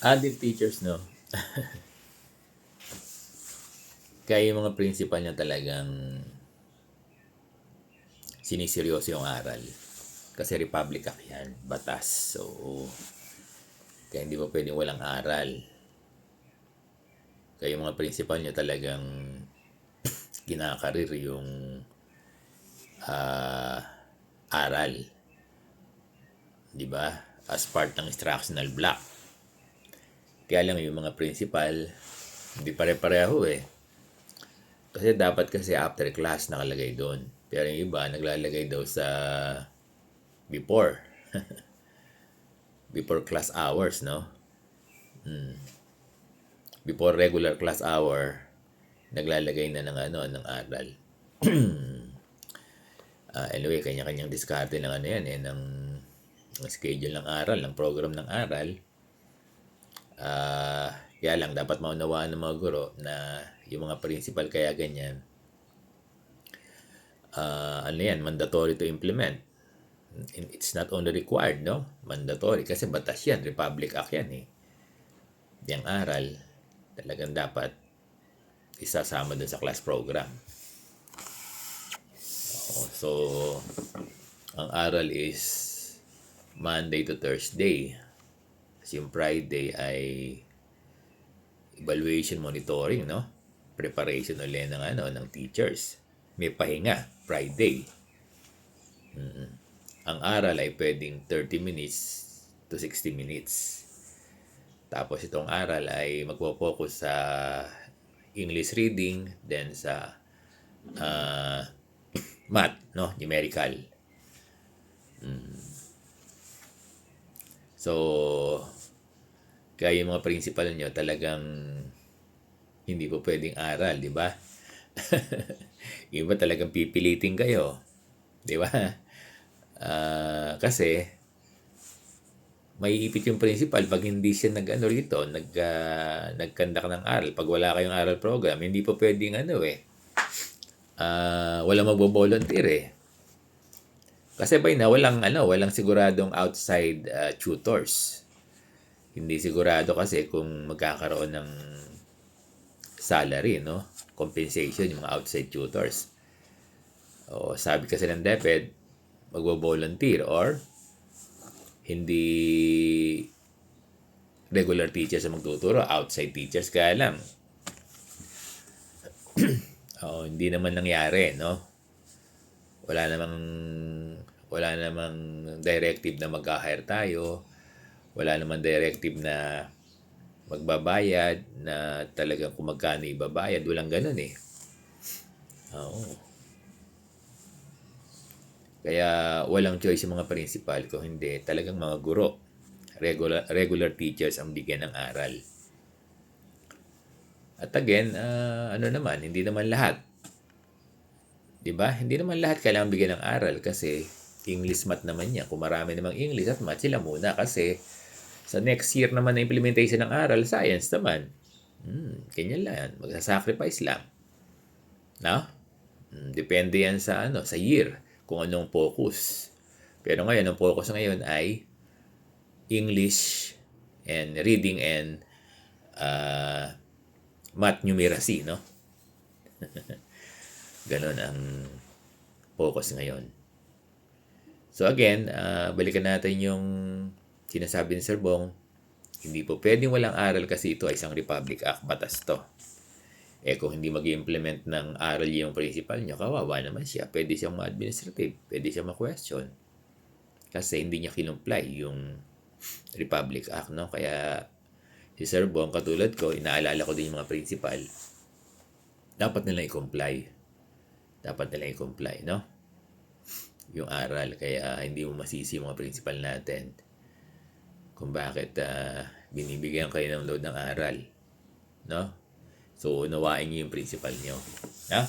Adult teachers, no? Kaya yung mga principal niya talagang siniseryoso yung aral. Kasi Republic Act yan, batas. So, kaya hindi mo pwedeng walang aral. Kaya yung mga principal niya talagang kinakarir yung aral. Di ba? As part ng instructional block. Kaya lang yung mga principal, hindi pare-pareho eh. Kasi dapat kasi after class nakalagay doon. Pero yung iba, naglalagay daw sa before. Before class hours, no? Before regular class hour, naglalagay na ng ng aral. Anyway, kanya-kanyang diskarte ng yan ng schedule ng aral, ng program ng aral. Kaya lang, dapat maunawaan ng mga guro na yung mga principal kaya ganyan, mandatory to implement. It's not only required, no? Mandatory. Kasi batas yan, Republic Act yan eh. Yung aral, talagang dapat isasama dun sa class program. So, ang aral is Monday to Thursday. Kasi yung Friday ay evaluation monitoring, no? Preparation ulit ng teachers. May pahinga, Friday. Ang aral ay pwedeng 30 minutes to 60 minutes. Tapos itong aral ay magpo-focus sa English reading, then sa math, no? Numerical. So, kaya yung mga principal nyo talagang hindi po pwedeng aral, di ba? Iba talagang pipilitin kayo. Di ba? Kasi maiipit yung principal pag hindi siya nagkandak ng aral. Pag wala kayong aral program, hindi po pwedeng wala magbo-volunteer eh. Kasi walang siguradong outside tutors. Hindi sigurado kasi kung magkakaroon ng salary, no? Compensation yung mga outside tutors. O sabi kasi ng DepEd, magbo-volunteer or hindi regular teachers ang magtuturo, outside teachers. Kaya lang, hindi naman nangyari, no? Wala namang directive na mag-hire tayo. Wala namang directive na magbabayad, na talagang kung magkano ibabayad. Walang ganun eh. Oo. Kaya walang choice yung mga principal, kung hindi talagang mga guro, regular teachers ang bigyan ng aral. At again, hindi naman lahat. 'Di ba? Hindi naman lahat kailangan bigyan ng aral kasi English math naman yan. Kung marami namang English at math, sila muna kasi sa next year naman na implementation ng aral, science naman. Ganyan lang. Magsasacrifice lang. No? Depende yan sa year, kung anong focus. Pero ngayon, ang focus ngayon ay English and reading and math numeracy, no? Ganon ang focus ngayon. So again, balikan natin yung sinasabi ni Sir Bong. Hindi po pwedeng walang aral kasi ito ay isang Republic Act, batas to. Kung hindi mag-implement ng aral yung principal niya, kawawa naman siya. Pwede siyang ma-administrative, pwede siyang ma-question. Kasi hindi niya kinumply yung Republic Act, no? Kaya si Sir Bong, katulad ko, inaalala ko din yung mga principal, dapat nilang i-comply. No? Yung aral. Kaya hindi mo masisi yung mga principal natin kung bakit binibigyan kayo ng load ng aral. No? So, unawain niyo yung principal niyo. No?